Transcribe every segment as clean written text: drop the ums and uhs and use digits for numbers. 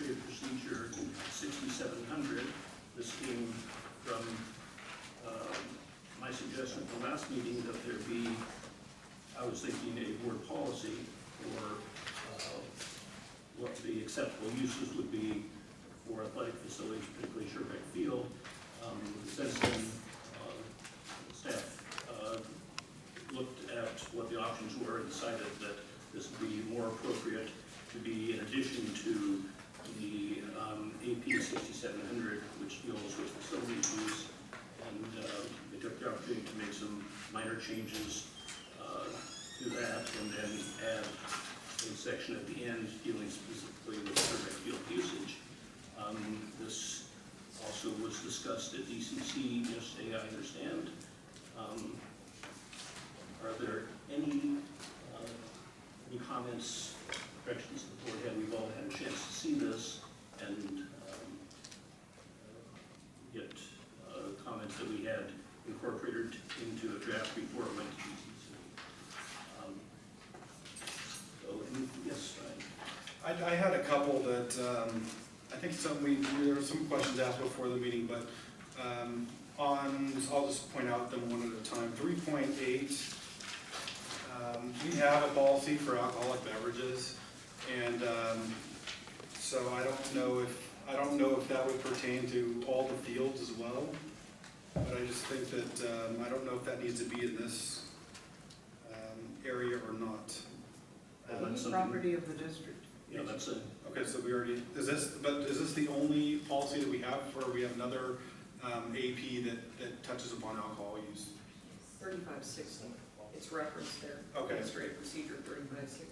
Administrative Procedure 6700. This came from my suggestion at the last meeting that there be, I was thinking, a board policy for what the acceptable uses would be for athletic facilities, particularly Sherbeck Field. Since then, staff looked at what the options were and decided that this would be more appropriate to be in addition to the AP 6700, which deals with facilities use. And they took the opportunity to make some minor changes to that, and then add a section at the end dealing specifically with Sherbeck Field usage. This also was discussed at DCC yesterday, I understand. Are there any comments, corrections the board had? We've all had a chance to see this and get comments that we had incorporated into a draft before it went to DCC. Yes, Ryan. I had a couple that I think there were some questions asked before the meeting, but I'll just point out them one at a time. 3.8, we have a policy for alcoholic beverages, and so I don't know if that would pertain to all the fields as well. But I just think that I don't know if that needs to be in this area or not. Property of the district. Yeah, that's it. Okay, so we already, is this the only policy that we have, or we have another AP that touches upon alcohol use? 3560, it's referenced there. Okay. Administrative Procedure 3560.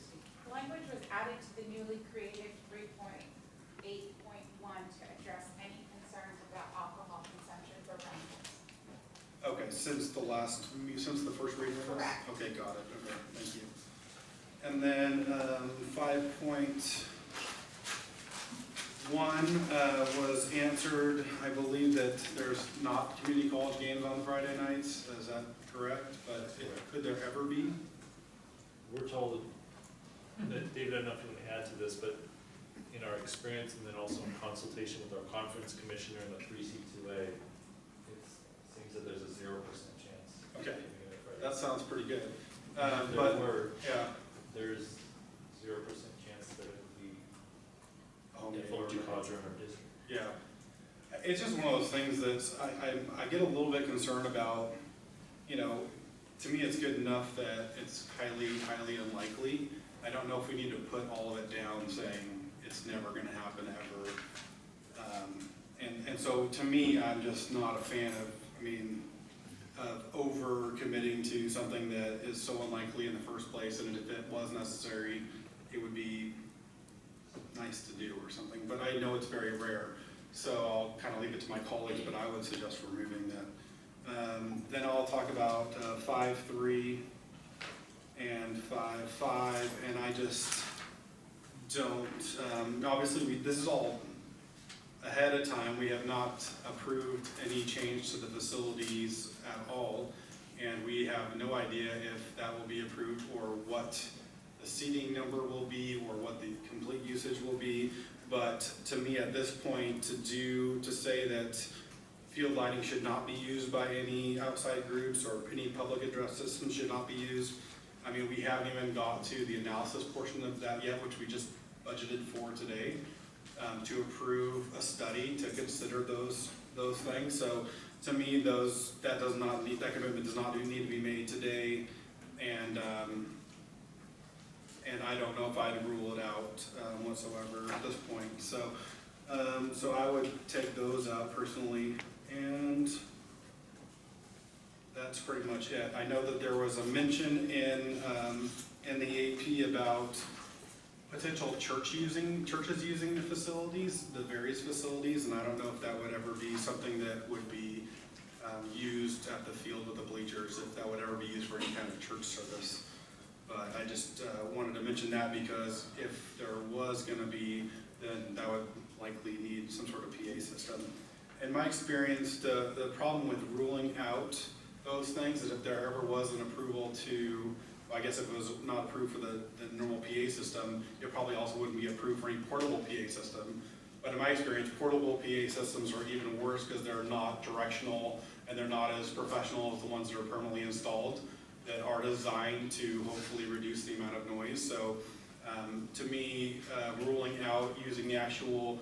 Language was added to the newly created 3.8.1 to address any concerns about alcohol consumption for rentals. Okay, since the first reading of this? Correct. Okay, got it, okay, thank you. And then 5.1 was answered. I believe that there's not community college games on Friday nights, is that correct? But could there ever be? We're told that, David, I don't know if you want to add to this, but in our experience and then also in consultation with our conference commissioner and the 3C2A, it seems that there's a 0% chance. Okay, that sounds pretty good. There's 0% chance that it would be Fullerton College or in our district. Yeah, it's just one of those things that I get a little bit concerned about. You know, to me, it's good enough that it's highly unlikely. I don't know if we need to put all of it down saying it's never going to happen ever. And so to me, I'm just not a fan of over committing to something that is so unlikely in the first place, and if it was necessary, it would be nice to do or something. But I know it's very rare, so I'll kind of leave it to my colleagues, but I would suggest removing that. Then I'll talk about 5.3 and 5.5, and I just don't, obviously this is all ahead of time. We have not approved any change to the facilities at all, and we have no idea if that will be approved or what the seating number will be or what the complete usage will be. But to me at this point, to say that field lighting should not be used by any outside groups or any public address system should not be used, I mean, we haven't even got to the analysis portion of that yet, which we just budgeted for today. To approve a study to consider those things. So to me, that commitment does not need to be made today, and I don't know if I'd rule it out whatsoever at this point. So I would take those out personally, and that's pretty much it. I know that there was a mention in the AP about potential churches using the facilities, the various facilities, and I don't know if that would ever be something that would be used at the field with the bleachers, if that would ever be used for any kind of church service. But I just wanted to mention that because if there was going to be, then that would likely need some sort of PA system. In my experience, the problem with ruling out those things is if there ever was an approval to, I guess if it was not approved for the normal PA system, it probably also wouldn't be approved for any portable PA system. But in my experience, portable PA systems are even worse because they're not directional and they're not as professional as the ones that are permanently installed, that are designed to hopefully reduce the amount of noise. So to me, ruling out using the actual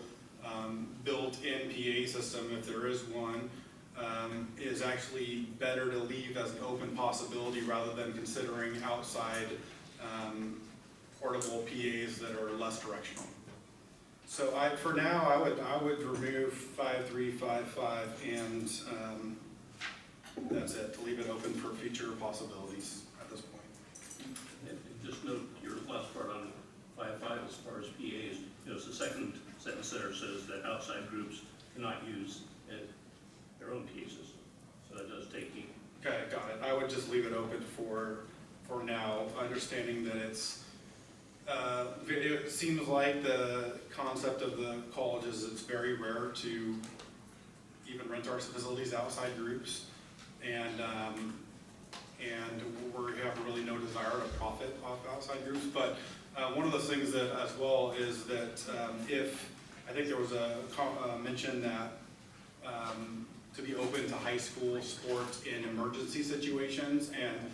built-in PA system, if there is one, is actually better to leave as an open possibility rather than considering outside portable PAs that are less directional. So for now, I would remove 5355 and that's it, to leave it open for future possibilities at this point. And just note your last part on 5.5 as far as PAs, it's the second sentence there says that outside groups cannot use their own PA system. So that does take me. Okay, got it. I would just leave it open for now, understanding that it seems like the concept of the college is it's very rare to even rent our facilities outside groups, and we have really no desire to profit off outside groups. But one of the things that as well is that if I think there was a mention that to be open to high school sports in emergency situations, and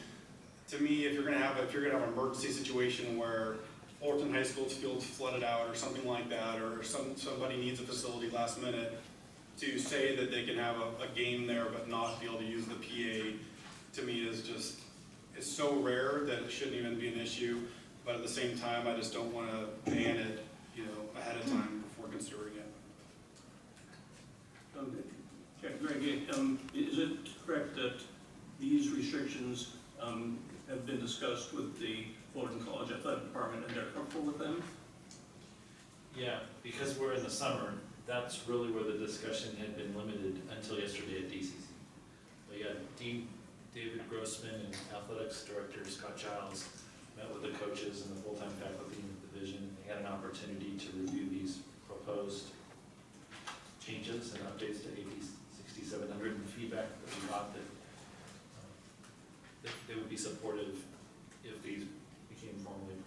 to me, if you're gonna have an emergency situation where Fullerton High School's field's flooded out or something like that, or somebody needs a facility last minute, to say that they can have a game there but not be able to use the PA, to me is just, it's so rare that it shouldn't even be an issue. But at the same time, I just don't want to ban it, ahead of time before considering it. Greg, is it correct that these restrictions have been discussed with the Fullerton College Athletic Department and they're comfortable with them? Yeah, because we're in the summer, that's really where the discussion had been limited until yesterday at DCC. But yeah, Dean David Grossman and Athletics Director Scott Giles met with the coaches and the full-time faculty in the division. They had an opportunity to review these proposed changes and updates to AB 6700 and feedback that we got that they would be supportive if these became formally.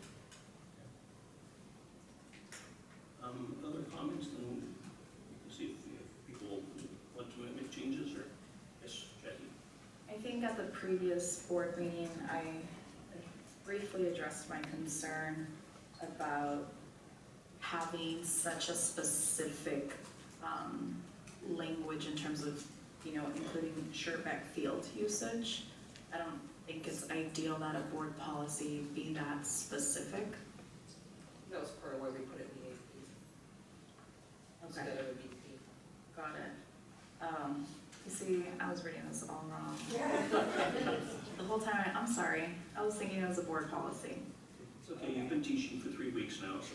Other comments, and we can see if people want to make changes, or yes, Jackie? I think at the previous board meeting, I briefly addressed my concern about having such a specific language in terms of, including Sherbeck Field usage. I don't think it's ideal that a board policy be that specific. That was part of why we put it in the AP. Instead of a BP. Got it. You see, I was reading this all wrong. The whole time, I'm sorry, I was thinking it was a board policy. It's okay, you've been teaching for 3 weeks now, so.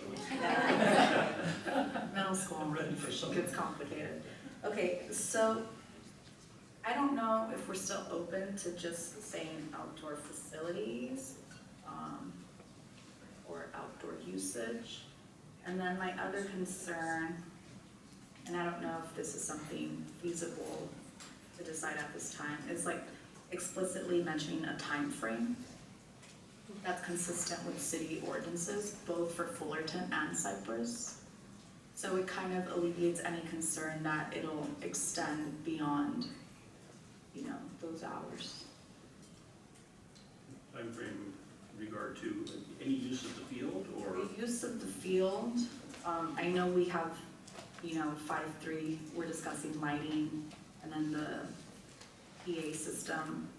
Middle school I'm ready for something. gets complicated. Okay, so I don't know if we're still open to just saying outdoor facilities or outdoor usage. And then my other concern, and I don't know if this is something feasible to decide at this time, is like explicitly mentioning a time frame that's consistent with city ordinances, both for Fullerton and Cypress. So it kind of alleviates any concern that it'll extend beyond, those hours. Timeframe in regard to any use of the field, or? The use of the field, I know we have, 5.3, we're discussing lighting, and then the PA system.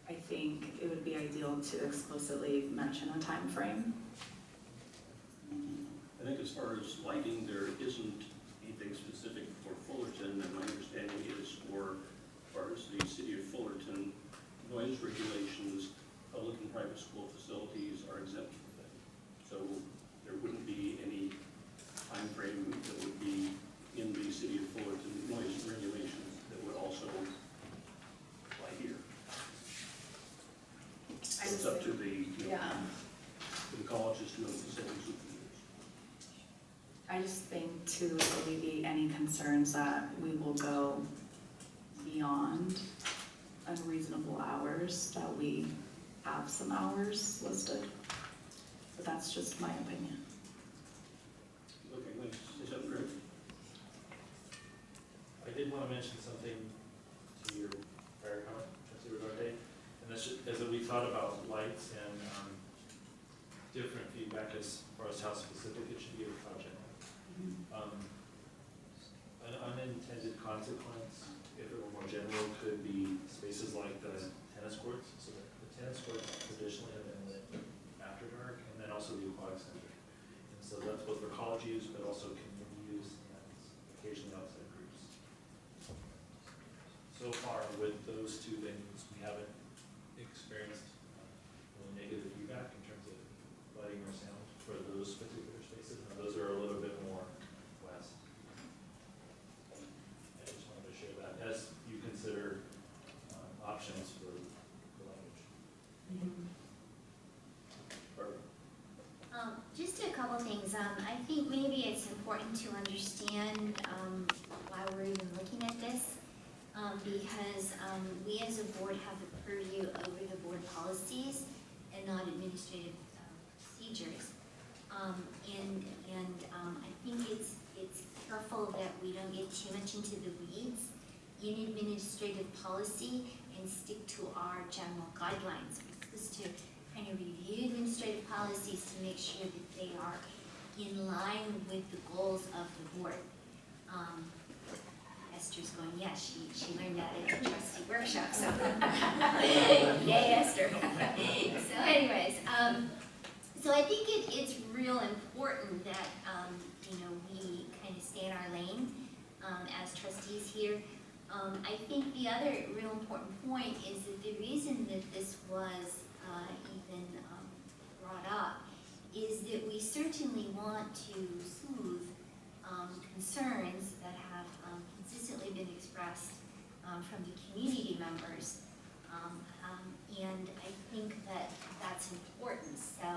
I think it would be ideal to explicitly mention a time frame. I think as far as lighting, there isn't anything specific for Fullerton, and my understanding is as far as the city of Fullerton, noise regulations, public and private school facilities are exempt from that. So there wouldn't be any time frame that would be in the city of Fullerton noise regulations that would also apply here. It's up to the, to the colleges to know the facilities of the use. I just think to alleviate any concerns that we will go beyond unreasonable hours, that we have some hours listed. But that's just my opinion. Okay, I'm want to mention something to your prior comment, Trustee Rodarte, and that's just, as we thought about lights and different feedback as far as how specific it should be a project. An unintended consequence, if it were more general, could be spaces like the tennis courts. So the tennis courts traditionally have been lit after dark, and then also the aquatic center. And so that's both for college use, but also community use and occasionally outside groups. So far, with those two venues, we haven't experienced really negative feedback in terms of lighting or sound for those particular spaces. Now, those are a little bit more west. I just wanted to share that as you consider options for language. Just a couple things. I think maybe it's important to understand why we're even looking at this, because we as a board have the purview over the board policies and not administrative procedures. I think it's careful that we don't get too much into the weeds in administrative policy and stick to our general guidelines. We're supposed to kind of review administrative policies to make sure that they are in line with the goals of the board. Esther's going, yes, she learned that at the trustee workshop, so. Yay, Esther. So anyways, so I think it's real important that, we kind of stay in our lane as trustees here. I think the other real important point is that the reason that this was even brought up is that we certainly want to soothe concerns that have consistently been expressed from the community members. And I think that that's important. So,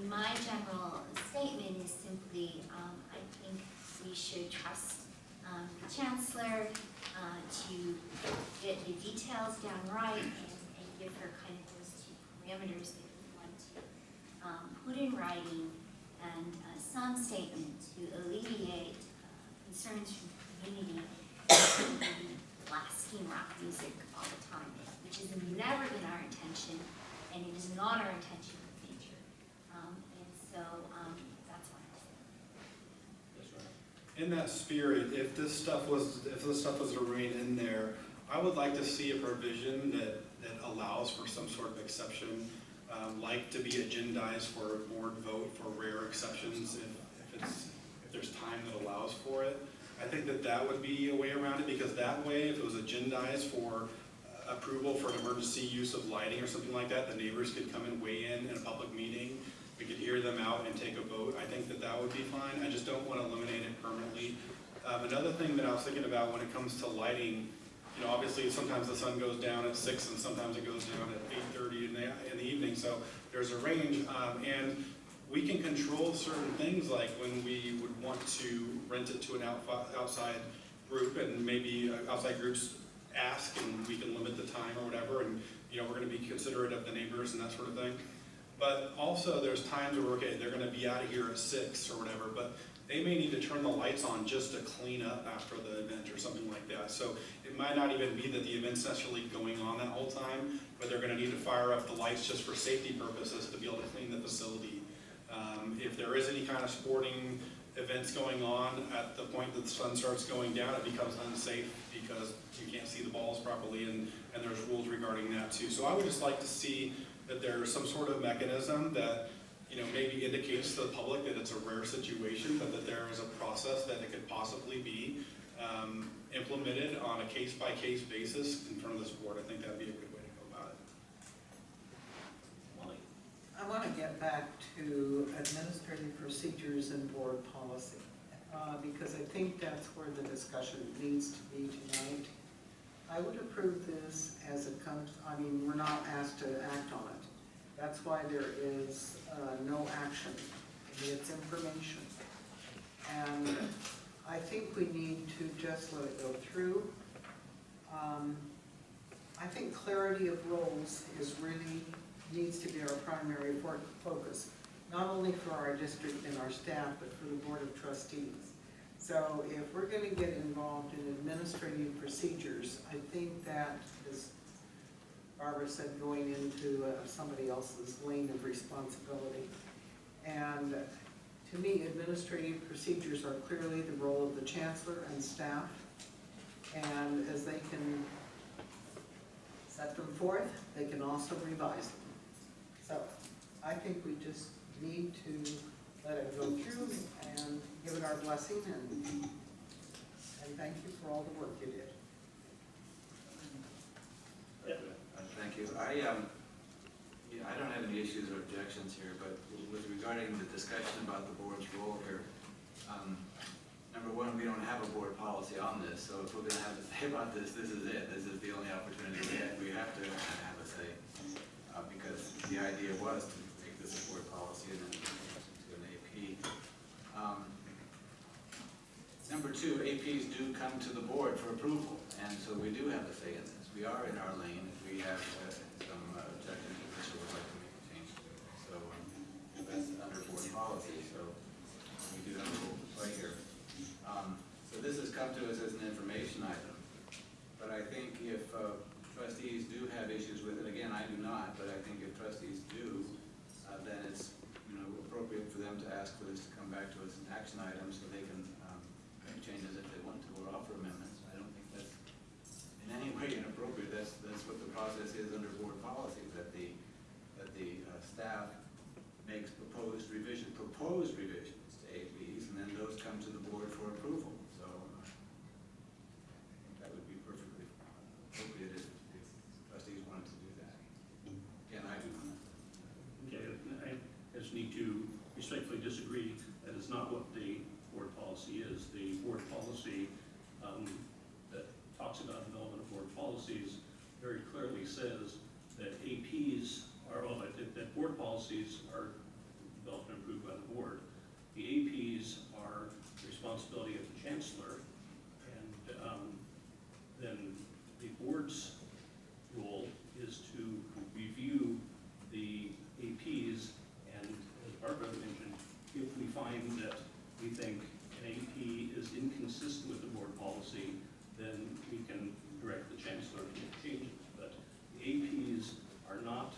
my general statement is simply, I think we should trust the Chancellor to get the details down right and give her kind of those two parameters that we want to put in writing and some statement to alleviate concerns from the community blasting rock music all the time, which has never been our intention, and it is not our intention in the future. And so that's what I'm saying. That's right. In that spirit, if this stuff was to remain in there, I would like to see a provision that allows for some sort of exception, like to be agendized for a board vote for rare exceptions if there's time that allows for it. I think that would be a way around it, because that way, if it was agendized for approval for an emergency use of lighting or something like that, the neighbors could come and weigh in a public meeting. We could hear them out and take a vote. I think that would be fine. I just don't want to eliminate it permanently. Another thing that I was thinking about when it comes to lighting, obviously sometimes the sun goes down at 6 and sometimes it goes down at 8:30 in the evening. So there's a range, and we can control certain things, like when we would want to rent it to an outside group, and maybe outside groups ask, and we can limit the time or whatever, and we're going to be considerate of the neighbors and that sort of thing. But also there's times where, okay, they're going to be out of here at 6 or whatever, but they may need to turn the lights on just to clean up after the event or something like that. So it might not even be that the event's necessarily going on that whole time, but they're going to need to fire up the lights just for safety purposes to be able to clean the facility. If there is any kind of sporting events going on at the point that the sun starts going down, it becomes unsafe because you can't see the balls properly, and there's rules regarding that too. So I would just like to see that there's some sort of mechanism that maybe indicates to the public that it's a rare situation, but that there is a process that it could possibly be implemented on a case-by-case basis in front of this board. I think that'd be a good way to go about it. Molly? I want to get back to administrative procedures and board policy, because I think that's where the discussion needs to be tonight. I would approve this as it comes. We're not asked to act on it. That's why there is no action. It's information. And I think we need to just let it go through. I think clarity of roles needs to be our primary focus, not only for our district and our staff, but for the Board of Trustees. So if we're gonna get involved in administrative procedures, I think that, as Barbara said, going into somebody else's lane of responsibility. And to me, administrative procedures are clearly the role of the chancellor and staff. And as they can set them forth, they can also revise them. So I think we just need to let it go through and give it our blessing and thank you for all the work you did. Thank you. I don't have any issues or objections here, but with regarding the discussion about the board's role here, number one, we don't have a board policy on this, so if we're gonna have to say about this, this is it. This is the only opportunity we get. We have to have a say, because the idea was to make this a board policy and then to an AP. Number two, APs do come to the board for approval, and so we do have a say in this. We are in our lane. If we have some objections to this, we would like to make a change to it. So that's under board policy, so we do have a role to play here. So this has come to us as an information item, but I think if trustees do have issues with it, again, I do not, but I think if trustees do, then it's appropriate for them to ask for this to come back to us as an action item so they can make changes if they want to or offer amendments. I don't think that's in any way inappropriate. That's what the process is under board policy, that the staff makes proposed revisions to APs, and then those come to the board for approval. So I think that would be perfectly appropriate if trustees wanted to do that. Again, I do not. Okay, I just need to respectfully disagree. That is not what the board policy is. The board policy that talks about development of board policies very clearly says that APs are, that board policies are developed and approved by the board. The APs are the responsibility of the chancellor, and then the board's role is to review the APs, and as Barbara mentioned, if we find that we think an AP is inconsistent with the board policy, then we can direct the chancellor to make changes. But the APs are not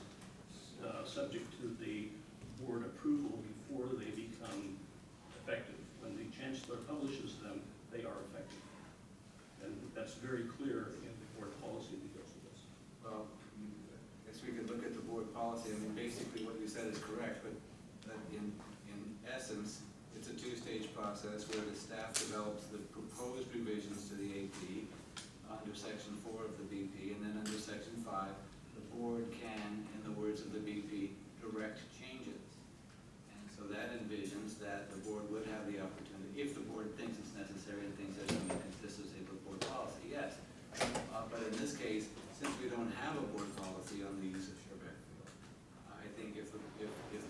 subject to the board approval before they become effective. When the chancellor publishes them, they are effective. And that's very clear in the board policy that goes with this. Well, I guess we could look at the board policy. I mean, basically what you said is correct, but in essence, it's a two-stage process where the staff develops the proposed revisions to the AP under section 4 of the BP, and then under section 5, the board can, in the words of the BP, direct changes. And so that envisions that the board would have the opportunity, if the board thinks it's necessary and thinks that it's inconsistent with board policy, yes. But in this case, since we don't have a board policy on the use of Sherbeck Field, I think if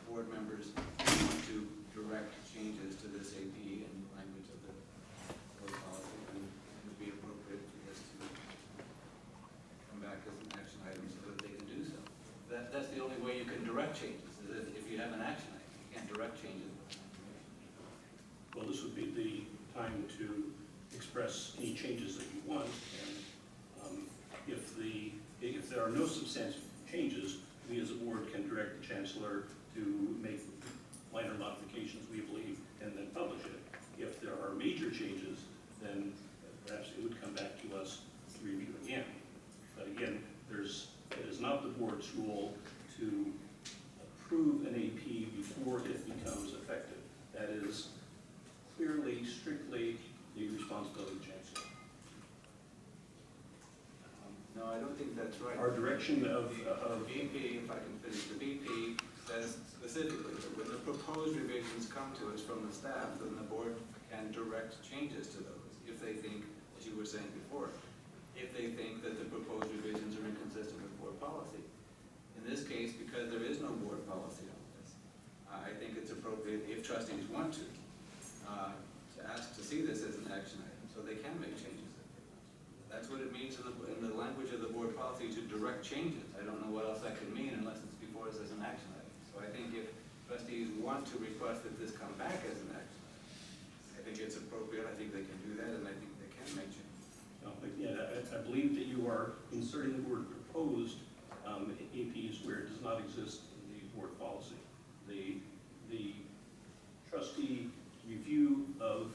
board members want to direct changes to this AP in the language of the board policy, then it would be appropriate for this to come back as an action item so that they can do so. That's the only way you can direct changes, is if you have an action item. You can't direct changes. Well, this would be the time to express any changes that you want, and if there are no substantial changes, we as a board can direct the chancellor to make minor modifications, we believe, and then publish it. If there are major changes, then perhaps it would come back to us to review again. But again, it is not the board's role to approve an AP before it becomes effective. That is clearly, strictly the responsibility of the chancellor. No, I don't think that's right. Our direction of BP, if I can finish, the BP says specifically that when the proposed revisions come to us from the staff, then the board can direct changes to those if they think, as you were saying before, if they think that the proposed revisions are inconsistent with board policy. In this case, because there is no board policy on this, I think it's appropriate, if trustees want to ask to see this as an action item, so they can make changes. That's what it means in the language of the board policy, to direct changes. I don't know what else that could mean unless it's before us as an action item. So I think if trustees want to request that this come back as an action item, I think it's appropriate. I think they trustee review of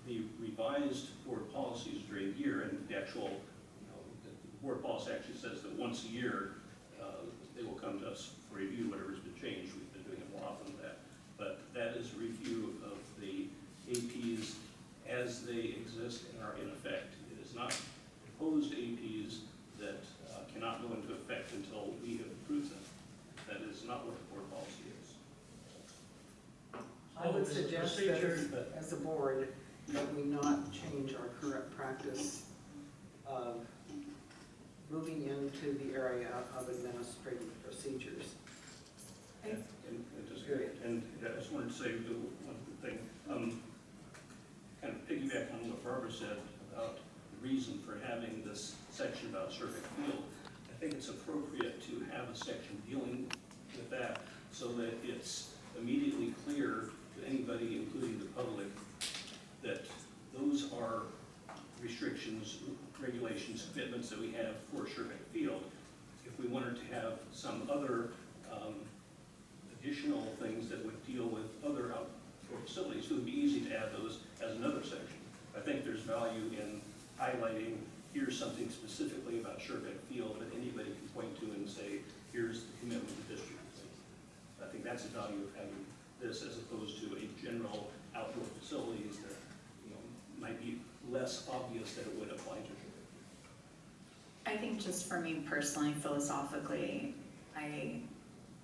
the revised board policies during the year, and the actual, the board policy actually says that once a year, they will come to us for review, whatever's been changed. We've been doing it more often than that. But that is a review of the APs as they exist and are in effect. It is not proposed APs that cannot go into effect until we have approved them. That is not what the board policy is. I would suggest that Procedures, but- as a board, that we not change our current practice of moving into the area of administrative procedures. And I just wanted to say one thing, kind of piggyback on what Barbara said about the reason for having this section about Sherbeck Field. I think it's appropriate to have a section dealing with that so that it's immediately clear to anybody, including the public, that those are restrictions, regulations, commitments that we have for Sherbeck Field. If we wanted to have some other additional things that would deal with other outdoor facilities, it would be easy to add those as another section. I think there's value in highlighting, here's something specifically about Sherbeck Field that anybody can point to and say, here's the commitment the district has made. I think that's the value of having this as opposed to a general outdoor facilities that, might be less obvious that it would apply to Sherbeck Field. I think just for me personally, philosophically, I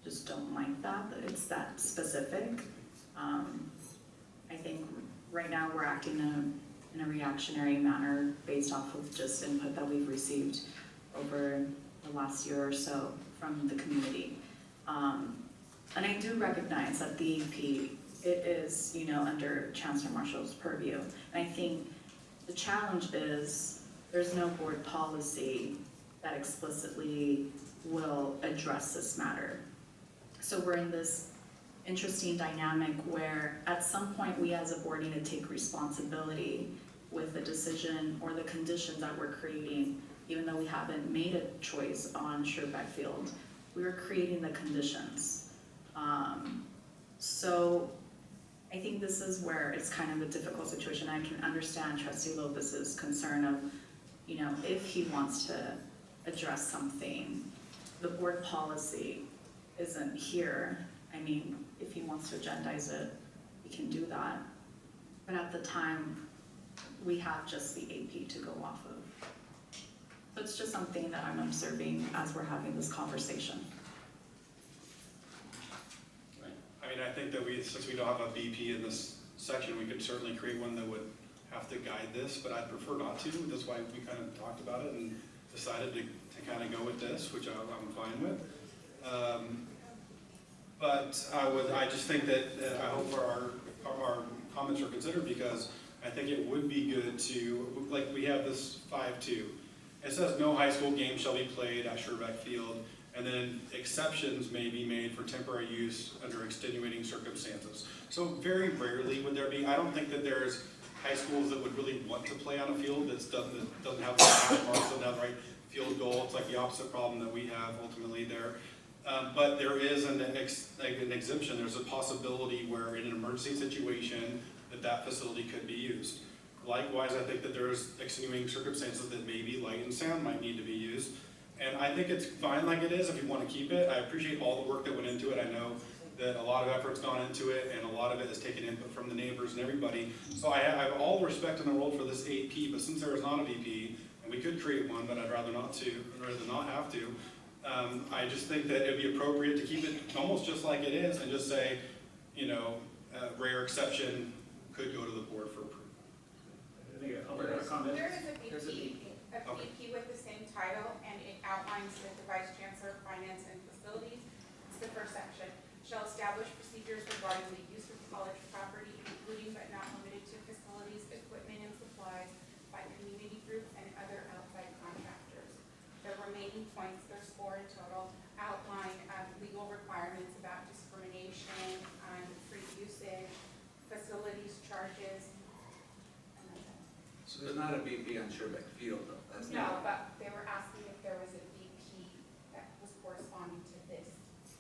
just don't like that it's that specific. I think right now we're acting in a reactionary manner based off of just input that we've received over the last year or so from the community. And I do recognize that the EP, it is, under Chancellor Marshall's purview. And I think the challenge is there's no board policy that explicitly will address this matter. So we're in this interesting dynamic where at some point we as a board need to take responsibility with the decision or the conditions that we're creating, even though we haven't made a choice on Sherbeck Field. We're creating the conditions. So I think this is where it's kind of a difficult situation. I can understand Trustee Lopez's concern of, if he wants to address something, the board policy isn't here. I mean, if he wants to agendize it, he can do that. But at the time, we have just the AP to go off of. So it's just something that I'm observing as we're having this conversation. I mean, I think that since we don't have a BP in this section, we could certainly create one that would have to guide this, but I'd prefer not to. That's why we kind of talked about it and decided to kind of go with this, which I'm fine with. But I just think that I hope our comments are considered, because I think it would be good to, like we have this 5.2. It says no high school game shall be played at Sherbeck Field, and then exceptions may be made for temporary use under extenuating circumstances. So very rarely would there be, I don't think that there's high schools that would really want to play on a field that doesn't have the hash marks, doesn't have the right field goal. It's like the opposite problem that we have ultimately there. But there is an exemption. There's a possibility where in an emergency situation that facility could be used. Likewise, I think that there's extenuating circumstances that maybe light and sound might need to be used. And I think it's fine like it is if you want to keep it. I appreciate all the work that went into it. I know that a lot of effort's gone into it, and a lot of it has taken input from the neighbors and everybody. So I have all the respect in the world for this AP, but since there is not a VP, and we could create one, but I'd rather not have to, I just think that it'd be appropriate to keep it almost just like it is and just say, rare exception could go to the board for approval. Any other comments? There is a There's a VP with the same title, and it outlines that the Vice Chancellor of Finance and Facilities, it's the first section, shall establish procedures regarding the use of college property, including but not limited to facilities, equipment, and supplies by community groups and other outside contractors. The remaining points, there's 4 in total, outline legal requirements about discrimination, free usage, facilities charges, and that's it. So there's not a BP on Sherbeck Field, though? That's No, not. but they were asking if there was a VP that was corresponding to this,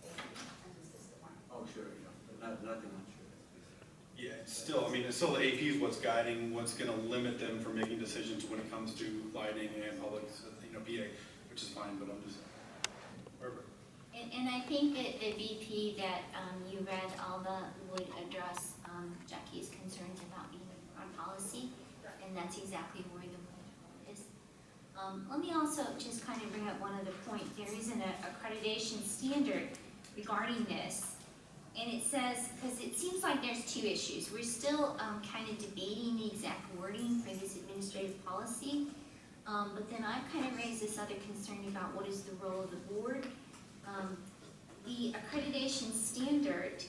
and this is the one. Oh, sure, but nothing on Sherbeck Field. Yeah, Still, I mean, it's still the AP is what's guiding, what's gonna limit them from making decisions when it comes to lighting and public, BA, which is fine, but I'm just, wherever. And I think that the VP that you read, Alva, would address Jackie's concerns about uniform policy, and that's exactly where the point is. Let me also just kind of bring up one other point. There is an accreditation standard regarding this, and it says, because it seems like there's two issues. We're still kind of debating the exact wording for this administrative policy, but then I've kind of raised this other concern about what is the role of the board. The accreditation standard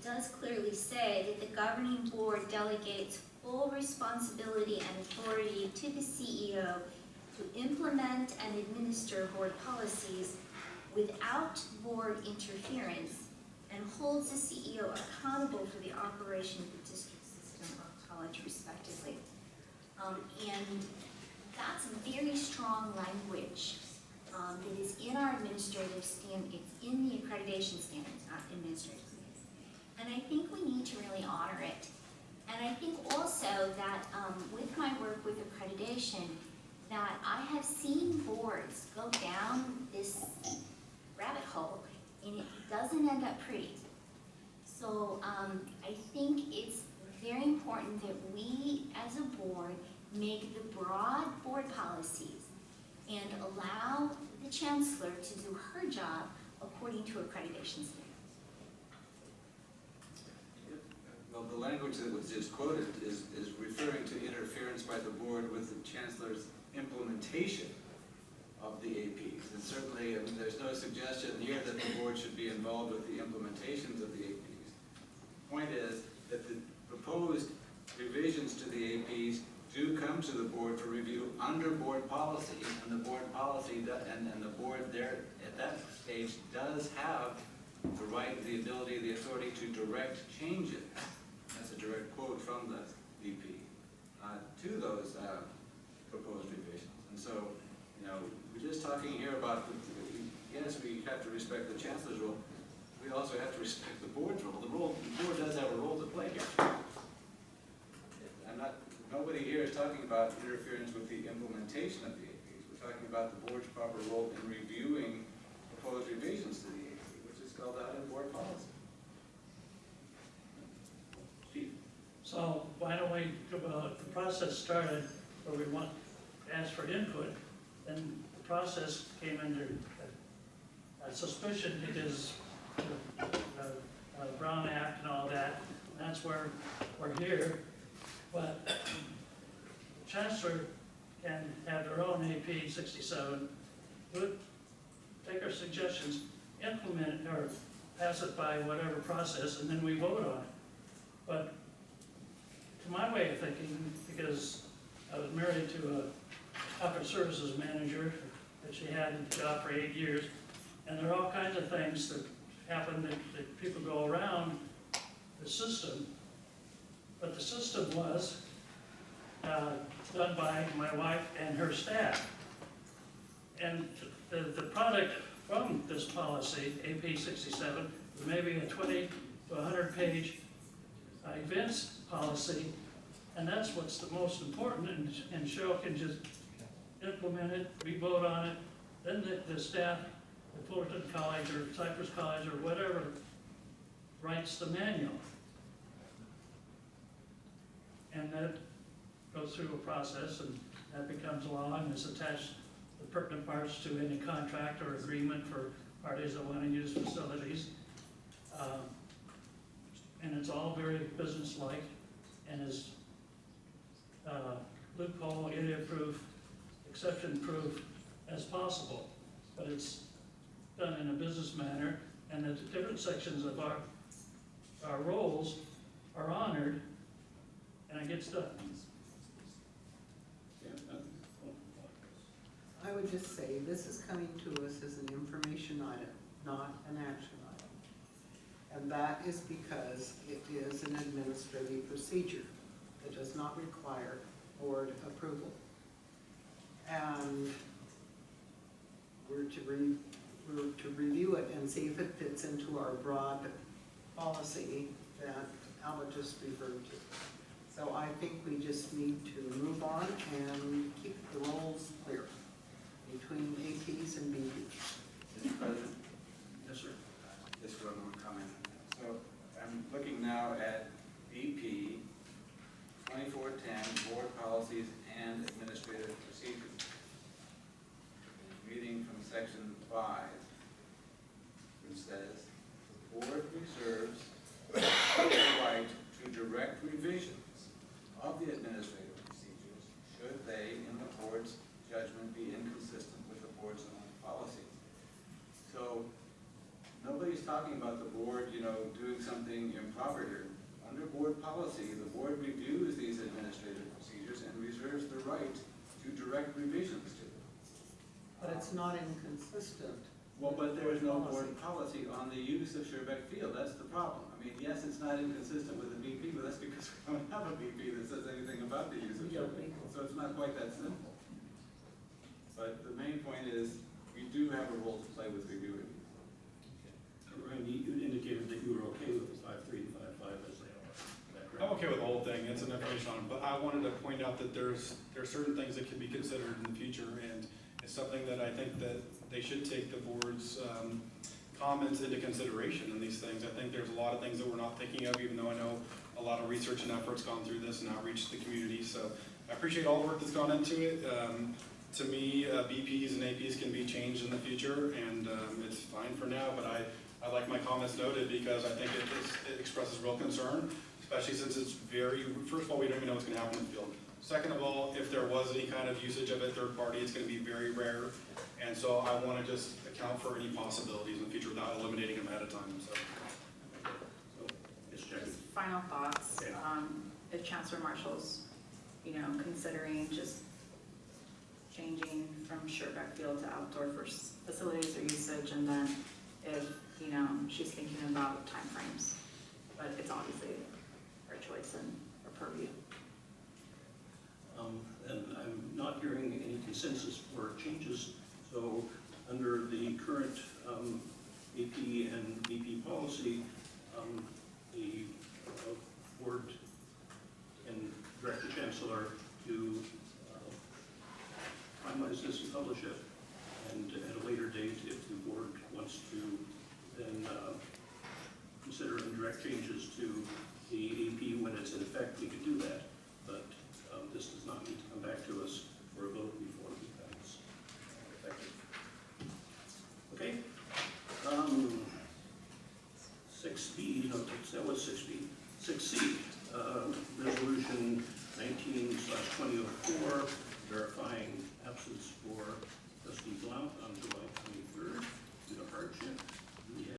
does clearly say that the governing board delegates full responsibility and authority to the CEO to implement and administer board policies without board interference, and holds the CEO accountable for the operation of the district system or college respectively. And that's very strong language that is in our administrative standard. It's in the accreditation standards, not administrative standards. And I think we need to really honor it. And I think also that with my work with accreditation, that I have seen boards go down this rabbit hole and it doesn't end up pretty. So I think it's very important that we as a board make the broad board policies and allow the chancellor to do her job according to accreditation standards. Well, the language that was just quoted is referring to interference by the board with the chancellor's implementation of the APs. And certainly, I mean, there's no suggestion here that the board should be involved with the implementations of the APs. The point is that the proposed revisions to the APs do come to the board for review under board policy, and the board policy, and the board there at that stage does have the right, the ability, the authority to direct changes. That's a direct quote from the VP to those proposed revisions. And so, we're just talking here about, yes, we have to respect the chancellor's role. We also have to respect the board's role. The board does have a role to play here. Nobody here is talking about interference with the implementation of the APs. We're talking about the board's proper role in reviewing proposed revisions to the AP, which is spelled out in board policy. Steve? So why don't we, the process started where we want to ask for input, and the process came under a suspicion because the Brown Act and all that, and that's where we're here. But Chancellor can have their own AP 67, take our suggestions, implement it, or pass it by whatever process, and then we vote on it. But to my way of thinking, because I was married to a corporate services manager that she had in the job for 8 years, and there are all kinds of things that happen that people go around the system. But the system was done by my wife and her staff. And the product from this policy, AP 67, was maybe a 20 to 100 page events policy, and that's what's the most important, and Cheryl can just implement it, we vote on it, then the staff at Fullerton College or Cypress College or whatever writes the manual. And that goes through a process, and that becomes law, and is attached the pertinent parts to any contract or agreement for parties that want to use facilities. And it's all very business-like, and is loophole, idiot-proof, exception-proof as possible. But it's done in a business manner, and the different sections of our roles are honored, and it gets done. I would just say, this is coming to us as an information item, not an action item. And that is because it is an administrative procedure that does not require board approval. And we're to review it and see if it fits into our broad policy that how it just referred to. So I think we just need to move on and keep the roles clear between APs and BPs. Mr. President, Yes, sir. just one more comment. So I'm looking now at BP 2410, Board Policies and Administrative Procedures. Reading from section 5, which says, "The board reserves the right to direct revisions of the administrative procedures should they, in the board's judgment, be inconsistent with the board's own policies." So nobody's talking about the board, doing something improper here. Under board policy, the board reviews these administrative procedures and reserves the right to direct revisions to them. But it's not inconsistent. Well, but there is no board policy on the use of Sherbeck Field, that's the problem. I mean, yes, it's not inconsistent with the BP, but that's because we don't have a BP that says anything about the use of Sherbeck Field, so it's not quite that simple. But the main point is, we do have a role to play with reviewing. Randy, you indicated that you were okay with the 5.3 and 5.5 as they are. Is that correct? I'm okay with the whole thing, it's an information on it, but I wanted to point out that there are certain things that can be considered in the future, and it's something that I think that they should take the board's comments into consideration in these things. I think there's a lot of things that we're not thinking of, even though I know a lot of research and effort's gone through this and outreach to the community, so I appreciate all the work that's gone into it. To me, BPs and APs can be changed in the future, and it's fine for now, but I like my comments noted because I think it expresses real concern, especially since it's first of all, we don't even know what's gonna happen in the field. Second of all, if there was any kind of usage of it, third party, it's gonna be very rare. And so I wanna just account for any possibilities in the future without eliminating them ahead of time, so. Yes, Jackie. Just final thoughts, Okay. if Chancellor Marshall's, considering just changing from Sherbeck Field to outdoor facilities or usage, and then if, she's thinking about timeframes, but it's obviously her choice and her purview. And I'm not hearing any consensus for changes, so under the current AP and BP policy, the board can direct the chancellor to finalize this and publish it, and at a later date, if the board wants to then consider and direct changes to the AP when it's in effect, we could do that, but this does not need to come back to us for a vote before it becomes effective. Okay. 6B, no, that was 6B. 6C, resolution 19/2004, verifying absence for trustee Blount